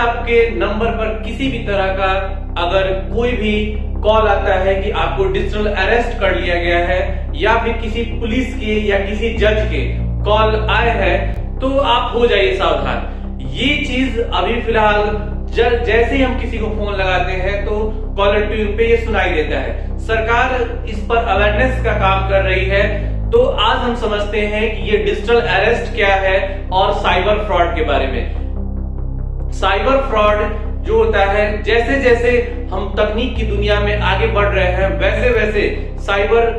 आपके नंबर पर किसी भी तरह का अगर कोई भी कॉल आता है कि आपको डिजिटल अरेस्ट कर लिया गया है या फिर किसी पुलिस के या किसी जज के कॉल आए हैं, तो आप हो जाइए सावधान। ये चीज अभी फिलहाल जैसे ही हम किसी को फोन लगाते हैं तो कॉलर ट्यून पे ये सुनाई देता है। सरकार इस पर अवेयरनेस का काम कर रही है। तो आज हम समझते हैं कि ये डिजिटल अरेस्ट क्या है और साइबर फ्रॉड के बारे में। साइबर फ्रॉड जो होता है, जैसे जैसे हम तकनीक की दुनिया में आगे बढ़ रहे हैं वैसे वैसे साइबर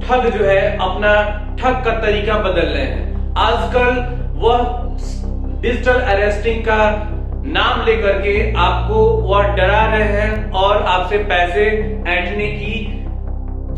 ठग जो है अपना ठग का तरीका बदल रहे हैं। आजकल वह डिजिटल अरेस्टिंग का नाम लेकर के आपको वह डरा रहे हैं और आपसे पैसे ऐंठने की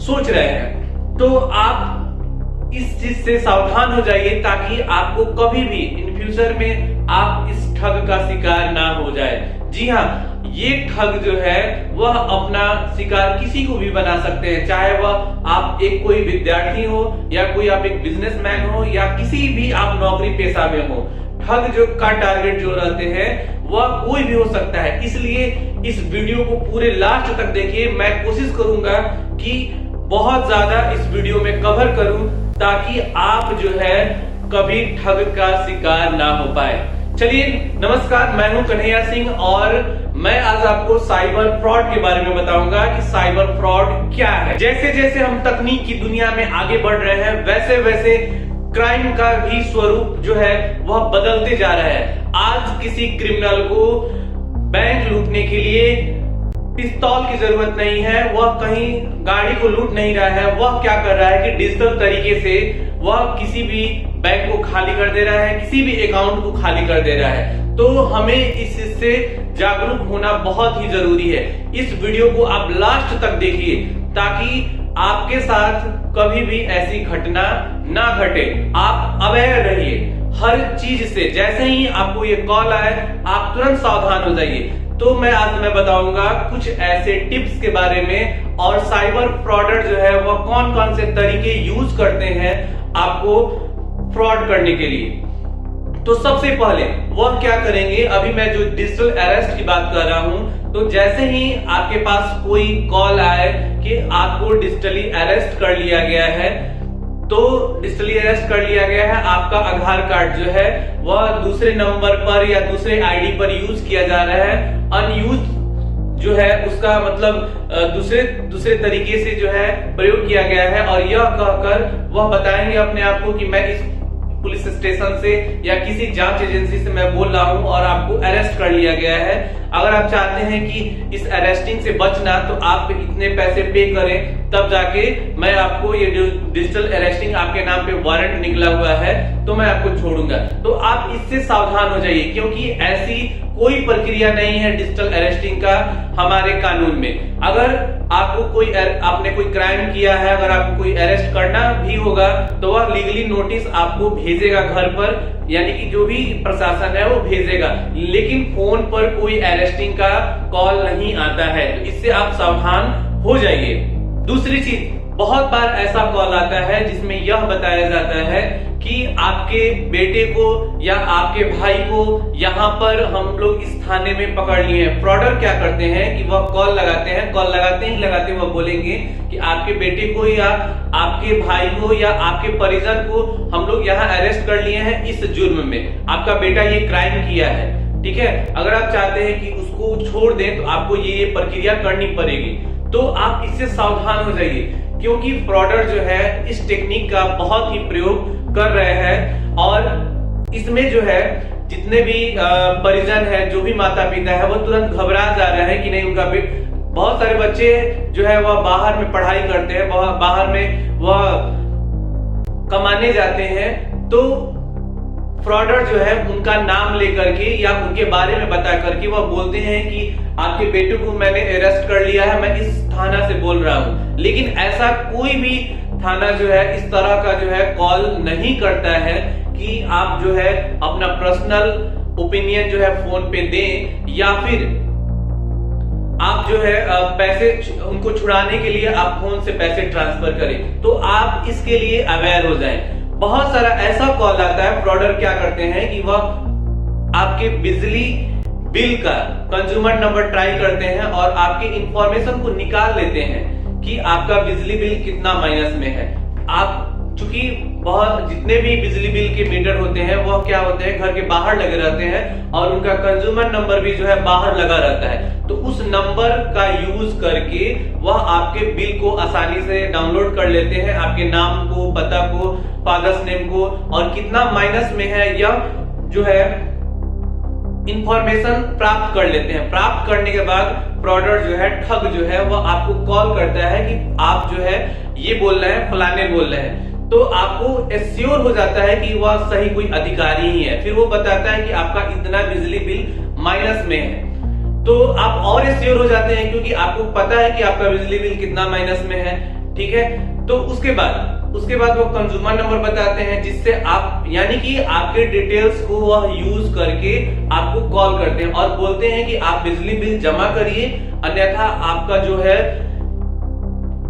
सोच रहे हैं। तो आप इस चीज से सावधान हो जाइए ताकि आपको कभी भी इन फ्यूचर में आप इस ठग का शिकार ना हो जाए। जी हाँ, ये ठग जो है वह अपना शिकार किसी को भी बना सकते हैं, चाहे वह आप एक कोई विद्यार्थी हो या कोई आप एक बिजनेसमैन हो या किसी भी आप नौकरी पेशा में हो। ठग जो का टारगेट जो रहते हैं वह कोई भी हो सकता है। इसलिए इस वीडियो को पूरे लास्ट तक देखिए। मैं कोशिश करूंगा कि बहुत ज्यादा इस वीडियो में कवर करूं ताकि आप जो है कभी ठग का शिकार ना हो पाए। चलिए, नमस्कार, मैं हूं कन्हैया सिंह और मैं आज आपको साइबर फ्रॉड के बारे में बताऊंगा कि साइबर फ्रॉड क्या है। जैसे जैसे हम तकनीक की दुनिया में आगे बढ़ रहे हैं वैसे वैसे क्राइम का भी स्वरूप जो है वह बदलते जा रहा है। आज किसी क्रिमिनल को बैंक लूटने के लिए पिस्तौल की जरूरत नहीं है, वह कहीं गाड़ी को लूट नहीं रहा है। वह क्या कर रहा है कि डिजिटल तरीके से वह किसी भी बैंक को खाली कर दे रहा है, किसी भी अकाउंट को खाली कर दे रहा है। तो हमें इससे जागरूक होना बहुत ही जरूरी है। इस वीडियो को आप लास्ट तक देखिए ताकि आपके साथ कभी भी ऐसी घटना ना घटे। आप अवेयर रहिए हर चीज से। जैसे ही आपको ये कॉल आए आप तुरंत सावधान हो जाइए। तो मैं बताऊंगा कुछ ऐसे टिप्स के बारे में और साइबर फ्रॉडर जो है वह कौन कौन से तरीके यूज करते हैं आपको फ्रॉड करने के लिए। तो सबसे पहले वह क्या करेंगे, अभी मैं जो डिजिटल अरेस्ट की बात कर रहा हूं, तो जैसे ही आपके पास कोई कॉल आए कि आपको डिजिटली अरेस्ट कर लिया गया है, तो डिजिटली अरेस्ट कर लिया गया है, आपका आधार कार्ड जो है वह दूसरे नंबर पर या दूसरे आईडी पर यूज किया जा रहा है, अनयूज जो है उसका मतलब दूसरे तरीके से जो है प्रयोग किया गया है, और यह कहकर वह बताएंगे अपने आप को कि मैं इस पुलिस स्टेशन से या किसी जांच एजेंसी से मैं बोल रहा हूं और आपको अरेस्ट कर लिया गया है। अगर आप चाहते हैं कि इस अरेस्टिंग से बचना तो आप इतने पैसे पे करें, तब जाके मैं आपको ये डिजिटल अरेस्टिंग आपके नाम पे वारंट निकला हुआ है तो मैं आपको छोड़ूंगा। तो आप इससे सावधान हो जाइए क्योंकि ऐसी कोई प्रक्रिया नहीं है डिजिटल अरेस्टिंग का हमारे कानून में। अगर आपको आपने कोई क्राइम किया है, अगर आपको कोई अरेस्ट करना भी होगा तो वह लीगली नोटिस आपको भेजेगा घर पर, यानी कि जो भी प्रशासन है वो भेजेगा, लेकिन फोन पर कोई अरेस्टिंग का कॉल नहीं आता है। तो इससे आप सावधान हो जाइए। दूसरी चीज, बहुत बार ऐसा कॉल आता है जिसमें यह बताया जाता है कि आपके बेटे को या आपके भाई को यहाँ पर हम लोग इस थाने में पकड़ लिए हैं। फ्रॉडर क्या करते हैं कि वह कॉल लगाते हैं, कॉल लगाते वह बोलेंगे कि आपके बेटे को या आपके भाई को या आपके परिजन को हम लोग यहाँ अरेस्ट कर लिए हैं इस जुर्म में, आपका बेटा ये क्राइम किया है। ठीक है, अगर आप चाहते हैं कि उसको छोड़ दें तो आपको ये प्रक्रिया करनी पड़ेगी। तो आप इससे सावधान हो जाइए क्योंकि फ्रॉडर जो है इस टेक्निक का बहुत ही प्रयोग कर रहे हैं और इसमें जो है जितने भी परिजन है, जो भी माता पिता है, वो तुरंत घबरा जा रहे हैं कि नहीं उनका बहुत सारे बच्चे जो है वह बाहर में पढ़ाई करते हैं, बाहर में वह कमाने जाते हैं। तो फ्रॉडर जो है उनका नाम लेकर के या उनके बारे में बता करके वह बोलते हैं कि आपके बेटे को मैंने अरेस्ट कर लिया है, मैं इस थाना से बोल रहा हूं। लेकिन ऐसा कोई भी थाना जो है इस तरह का जो है कॉल नहीं करता है कि आप जो है अपना पर्सनल ओपिनियन जो है फोन पे दें या फिर आप जो है पैसे उनको छुड़ाने के लिए आप फोन से पैसे ट्रांसफर करें। तो आप इसके लिए अवेयर हो जाएं। बहुत सारा ऐसा कॉल आता है, फ्रॉडर क्या करते हैं कि वह आपके बिजली बिल का कंज्यूमर नंबर ट्राई करते हैं और आपके इंफॉर्मेशन को निकाल लेते हैं कि आपका बिजली बिल कितना माइनस में है। आप चूंकि बहुत जितने भी बिजली बिल के मीटर होते हैं वह क्या होते हैं, घर के बाहर लगे रहते हैं और उनका कंज्यूमर नंबर भी जो है बाहर लगा रहता है। तो उस नंबर का यूज करके वह आपके बिल को आसानी से डाउनलोड कर लेते हैं, आपके नाम को, पता को, फादर्स नेम को और कितना माइनस में है यह जो है इंफॉर्मेशन प्राप्त कर लेते हैं। प्राप्त करने के बाद फ्रॉडर जो है, ठग जो है, वह आपको कॉल करता है कि आप जो है ये बोल रहे हैं, फलाने बोल रहे हैं। तो आपको एश्योर हो जाता है कि वह सही कोई अधिकारी ही है। फिर वो बताता है कि आपका इतना बिजली बिल माइनस में है। तो आप और एश्योर हो जाते हैं क्योंकि आपको पता है कि आपका बिजली बिल कितना माइनस में है। ठीक है, तो उसके बाद वो कंज्यूमर नंबर बताते हैं, जिससे आप यानी कि आपके डिटेल्स को वह यूज करके आपको कॉल करते हैं और बोलते हैं कि आप बिजली बिल जमा करिए, अन्यथा आपका जो है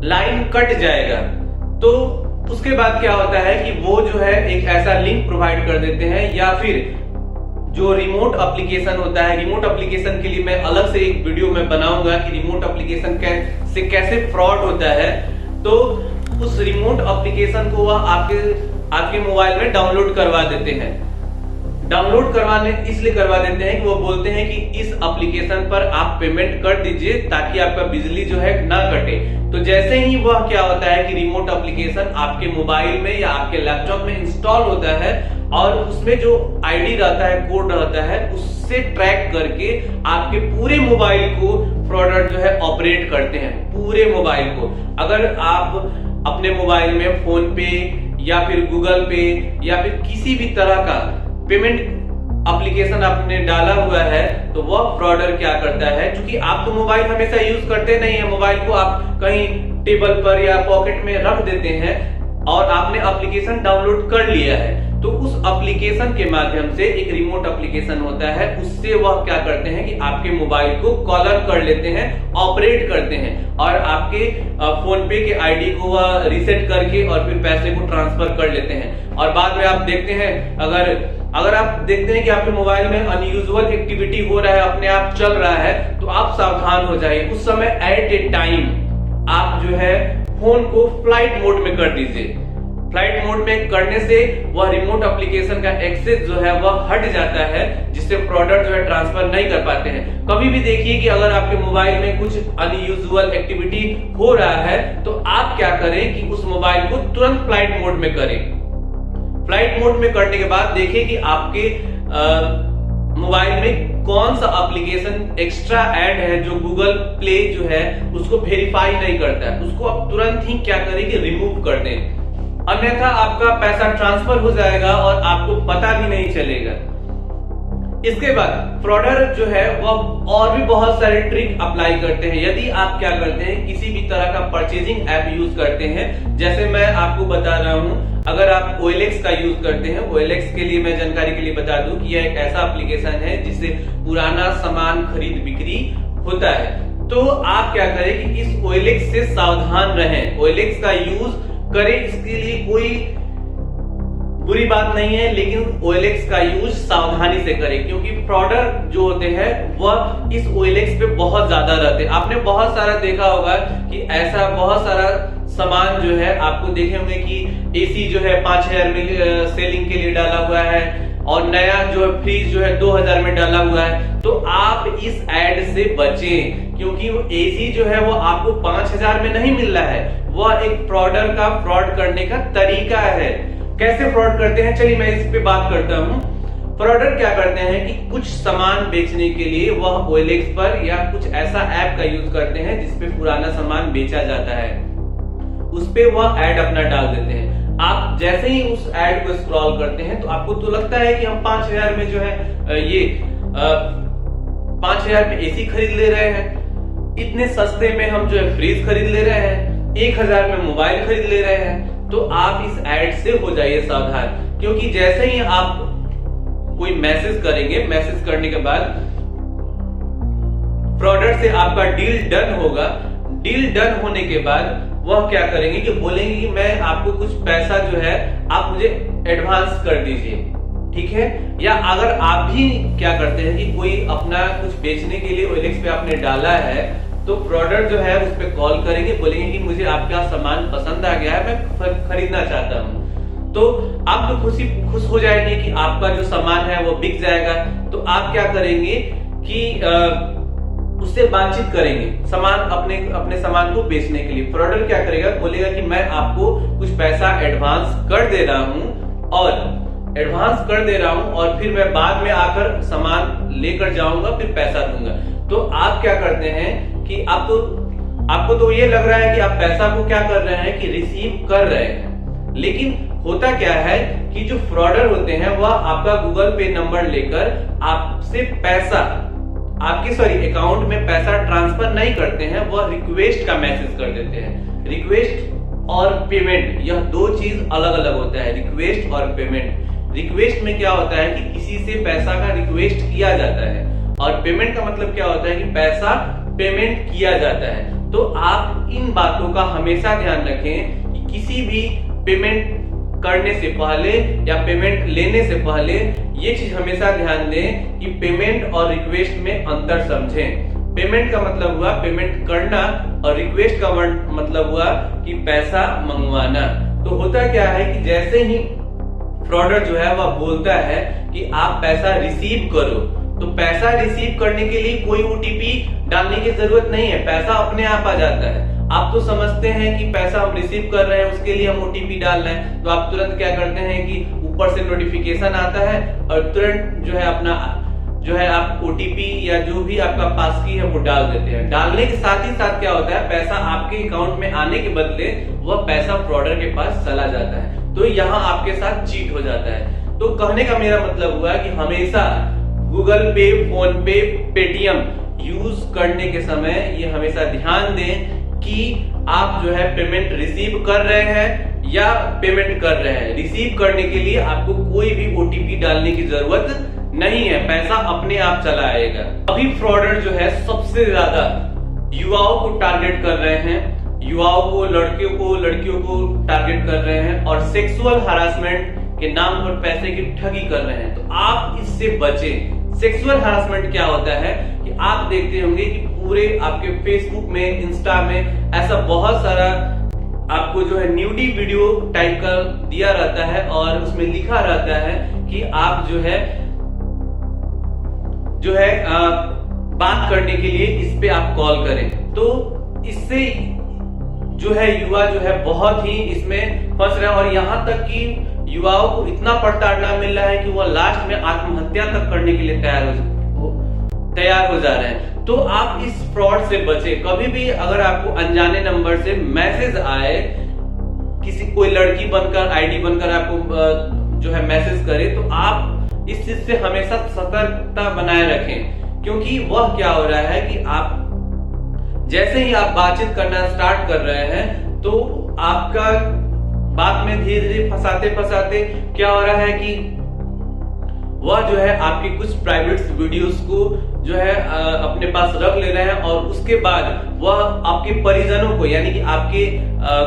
लाइन कट जाएगा। तो उसके बाद क्या होता है कि वो जो है एक ऐसा लिंक प्रोवाइड कर देते हैं, या फिर जो रिमोट एप्लीकेशन होता है, रिमोट एप्लीकेशन के लिए मैं अलग से एक वीडियो में बनाऊंगा कि रिमोट एप्लीकेशन से कैसे फ्रॉड होता है। तो उस रिमोट एप्लीकेशन को वह आपके मोबाइल में डाउनलोड करवा देते हैं। डाउनलोड करवाने इसलिए करवा देते हैं कि वो बोलते हैं कि इस एप्लीकेशन पर आप पेमेंट कर दीजिए ताकि आपका बिजली जो है ना कटे। तो जैसे ही वह क्या होता है कि रिमोट एप्लीकेशन आपके मोबाइल में या आपके लैपटॉप में इंस्टॉल होता है और उसमें जो आईडी रहता है, कोड रहता है, उससे ट्रैक करके आपके पूरे मोबाइल को फ्रॉडर जो है ऑपरेट करते हैं, पूरे मोबाइल को। अगर आप अपने मोबाइल में फोन पे या फिर गूगल पे या फिर किसी भी तरह का पेमेंट एप्लीकेशन आपने डाला हुआ है तो वह फ्रॉडर क्या करता है, क्योंकि आप तो मोबाइल हमेशा यूज करते नहीं है, मोबाइल को आप कहीं टेबल पर या पॉकेट में रख देते हैं और आपने एप्लीकेशन डाउनलोड कर लिया है। तो उस एप्लीकेशन के माध्यम से, एक रिमोट एप्लीकेशन होता है, उससे वह क्या करते हैं कि आपके मोबाइल को कॉलर कर लेते हैं, ऑपरेट करते हैं और आपके फोन पे के आईडी को वह रीसेट करके और फिर पैसे को ट्रांसफर कर लेते हैं। और बाद में आप देखते हैं, अगर आप देखते हैं कि आपके मोबाइल में अनयूजुअल एक्टिविटी हो रहा है, अपने आप चल रहा है, तो आप सावधान हो जाइए। उस समय एट ए टाइम आप जो है फोन को फ्लाइट मोड में कर दीजिए। फ्लाइट मोड में करने से वह रिमोट एप्लीकेशन का एक्सेस जो है वह हट जाता है, जिससे प्रोडक्ट जो है ट्रांसफर नहीं कर पाते हैं। कभी भी देखिए कि अगर आपके मोबाइल में कुछ अनयूजुअल एक्टिविटी हो रहा है तो आप क्या करें कि उस मोबाइल को तुरंत फ्लाइट मोड में करें। फ्लाइट मोड में करने के बाद देखिए कि आपके मोबाइल में कौन सा एप्लीकेशन एक्स्ट्रा ऐड है जो गूगल प्ले जो है उसको वेरीफाई नहीं करता है, उसको आप तुरंत ही क्या करें कि रिमूव कर दें, अन्यथा आपका पैसा ट्रांसफर हो जाएगा और आपको पता भी नहीं चलेगा। इसके बाद फ्रॉडर जो है वह और भी बहुत सारे ट्रिक अप्लाई करते हैं। यदि आप क्या करते हैं, किसी भी तरह का परचेजिंग ऐप यूज करते हैं, जैसे मैं आपको बता रहा हूं, अगर आप OLX का यूज करते हैं, OLX के लिए मैं जानकारी के लिए बता दूं कि यह एक ऐसा एप्लीकेशन है जिससे पुराना सामान खरीद बिक्री होता है। तो आप क्या करें कि इस OLX से सावधान रहें, OLX का यूज करें, इसके लिए कोई बुरी बात नहीं है, लेकिन OLX का यूज सावधानी से करें, क्योंकि फ्रॉडर जो होते हैं वह इस OLX पे बहुत ज्यादा रहते हैं। आपने बहुत सारा देखा होगा कि ऐसा बहुत सारा सामान जो है आपको देखे होंगे कि AC जो है 5000 में सेलिंग के लिए डाला हुआ है और नया जो है फ्रिज जो है 2000 में डाला हुआ है। तो आप इस ऐड से बचें, क्योंकि वो AC जो है वो आपको 5000 में नहीं मिल रहा है, वह एक फ्रॉडर का फ्रॉड करने का तरीका है। कैसे फ्रॉड करते हैं, चलिए मैं इस पे बात करता हूं। फ्रॉडर क्या करते हैं कि कुछ सामान बेचने के लिए वह OLX पर या कुछ ऐसा ऐप का यूज करते हैं जिसपे पुराना सामान बेचा जाता है, उस पे वह ऐड अपना डाल देते हैं। आप जैसे ही उस ऐड को स्क्रॉल करते हैं तो आपको तो लगता है कि हम 5000 में जो है ये 5000 में AC खरीद ले रहे हैं, इतने सस्ते में हम जो है फ्रिज खरीद ले रहे हैं, 1000 में मोबाइल खरीद ले रहे हैं। तो आप इस ऐड से हो जाइए सावधान, क्योंकि जैसे ही आप कोई मैसेज करेंगे, मैसेज करने के बाद फ्रॉडर से आपका डील डन होगा। डील डन होने के बाद वह क्या करेंगे कि बोलेंगे कि मैं आपको कुछ पैसा जो है आप मुझे एडवांस कर दीजिए, ठीक है। या अगर आप भी क्या करते हैं कि कोई अपना कुछ बेचने के लिए OLX पे आपने डाला है, तो प्रोडक्ट जो है उस पर कॉल करेंगे, बोलेंगे कि मुझे आपका सामान पसंद आ गया है, मैं खरीदना चाहता हूँ। तो आप तो खुश हो जाएंगे कि आपका जो सामान है वो बिक जाएगा। तो आप क्या करेंगे कि उससे बातचीत करेंगे सामान अपने सामान को बेचने के लिए। प्रोडक्ट क्या करेगा, बोलेगा कि मैं आपको कुछ पैसा एडवांस कर दे रहा हूं और फिर मैं बाद में आकर सामान लेकर जाऊंगा, फिर पैसा दूंगा। तो आप क्या करते हैं कि आपको तो ये लग रहा है कि आप पैसा को क्या कर रहे हैं कि रिसीव कर रहे हैं, लेकिन होता क्या है कि जो फ्रॉडर होते हैं वह आपका गूगल पे नंबर लेकर आपसे पैसा आपके अकाउंट में पैसा ट्रांसफर नहीं करते हैं, वह रिक्वेस्ट का मैसेज कर देते हैं। रिक्वेस्ट और पेमेंट, यह दो चीज अलग अलग होता है, रिक्वेस्ट और पेमेंट। रिक्वेस्ट में क्या होता है कि किसी से पैसा का रिक्वेस्ट किया जाता है, और पेमेंट का मतलब क्या होता है कि पैसा पेमेंट किया जाता है। तो आप इन बातों का हमेशा ध्यान रखें कि किसी भी पेमेंट करने से पहले या पेमेंट लेने से पहले ये चीज हमेशा ध्यान दें कि पेमेंट और रिक्वेस्ट में अंतर समझें। पेमेंट का मतलब हुआ पेमेंट करना, और रिक्वेस्ट का मतलब हुआ कि पैसा मंगवाना। तो होता क्या है कि जैसे ही फ्रॉडर जो है वह बोलता है कि आप पैसा रिसीव करो, तो पैसा रिसीव करने के लिए कोई OTP डालने की जरूरत नहीं है, पैसा अपने आप आ जाता है। आप तो समझते हैं कि पैसा हम रिसीव कर रहे हैं उसके लिए हम OTP डाल रहे हैं, तो आप तुरंत क्या करते हैं कि ऊपर से नोटिफिकेशन आता है और तुरंत जो है आप OTP या जो भी आपका पास की है वो डाल देते हैं। डालने के साथ ही साथ क्या होता है, पैसा आपके अकाउंट में आने के बदले वह पैसा फ्रॉडर के पास चला जाता है। तो यहाँ आपके साथ चीट हो जाता है। तो कहने का मेरा मतलब हुआ कि हमेशा गूगल पे, फोन पे, पेटीएम यूज करने के समय ये हमेशा ध्यान दें कि आप जो है पेमेंट रिसीव कर रहे हैं या पेमेंट कर रहे हैं। रिसीव करने के लिए आपको कोई भी OTP डालने की जरूरत नहीं है, पैसा अपने आप चला आएगा। अभी फ्रॉडर जो है सबसे ज्यादा युवाओं को टारगेट कर रहे हैं, युवाओं को, लड़कियों को टारगेट कर रहे हैं और सेक्सुअल हरासमेंट के नाम पर पैसे की ठगी कर रहे हैं। तो आप इससे बचें। सेक्सुअल हरासमेंट क्या होता है कि आप देखते होंगे कि पूरे आपके फेसबुक में, इंस्टा में ऐसा बहुत सारा आपको जो है न्यूडी वीडियो टाइप का दिया रहता है और उसमें लिखा रहता है कि आप जो है बात करने के लिए इस पे आप कॉल करें। तो इससे जो है युवा जो है बहुत ही इसमें फंस रहे हैं, और यहाँ तक कि युवाओं को इतना प्रताड़ना मिल रहा है कि वह लास्ट में आत्महत्या तक करने के लिए तैयार हो जा रहे हैं। तो आप इस फ्रॉड से बचें। कभी भी अगर आपको अनजाने नंबर से मैसेज आए, कोई लड़की बनकर, आईडी बनकर आपको जो है मैसेज करे, तो आप इस चीज से हमेशा सतर्कता बनाए रखें। क्योंकि वह क्या हो रहा है कि आप जैसे ही आप बातचीत करना स्टार्ट कर रहे हैं, तो आपका बात में धीरे धीरे फंसाते क्या हो रहा है कि वह जो है आपकी कुछ प्राइवेट वीडियोस को जो है अपने पास रख ले रहे हैं, और उसके बाद वह आपके परिजनों को, यानी कि आपके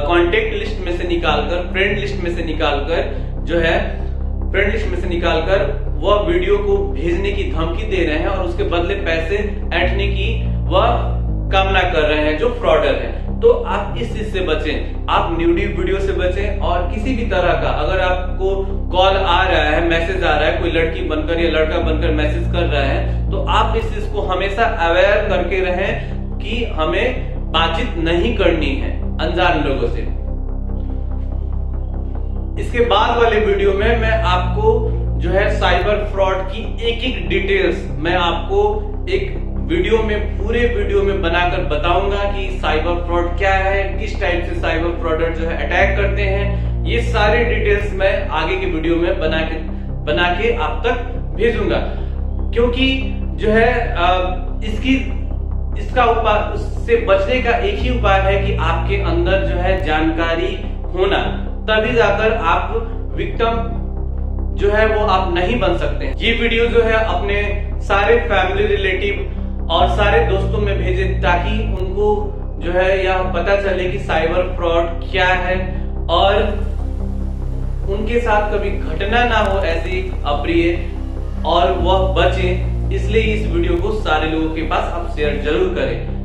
कांटेक्ट लिस्ट में से निकालकर, फ्रेंड लिस्ट में से निकालकर वह वीडियो को भेजने की धमकी दे रहे हैं और उसके बदले पैसे ऐंठने की वह कामना कर रहे हैं जो फ्रॉडर है। तो आप इस चीज से बचें, आप न्यूडी वीडियो से बचें। और किसी भी तरह का अगर आपको कॉल आ रहा है, मैसेज आ रहा है, कोई लड़की बनकर या लड़का बनकर मैसेज कर रहा है, तो आप इस चीज को हमेशा अवेयर करके रहें कि हमें बातचीत नहीं करनी है अनजान लोगों से। इसके बाद वाले वीडियो में मैं आपको जो है साइबर फ्रॉड की एक डिटेल्स मैं आपको एक वीडियो में, पूरे वीडियो में बनाकर बताऊंगा कि साइबर फ्रॉड क्या है, किस टाइप से साइबर फ्रॉडर जो है अटैक करते हैं। ये सारे डिटेल्स मैं आगे के वीडियो में बना के आप तक भेजूंगा। क्योंकि जो है इसका उपाय, उससे बचने का एक ही उपाय है कि आपके अंदर जो है जानकारी होना, तभी जाकर आप विक्टिम जो है वो आप नहीं बन सकते हैं। ये वीडियो जो है अपने सारे फैमिली, रिलेटिव और सारे दोस्तों में भेजे ताकि उनको जो है यह पता चले कि साइबर फ्रॉड क्या है और उनके साथ कभी घटना ना हो ऐसी अप्रिय, और वह बचे, इसलिए इस वीडियो को सारे लोगों के पास आप शेयर जरूर करें।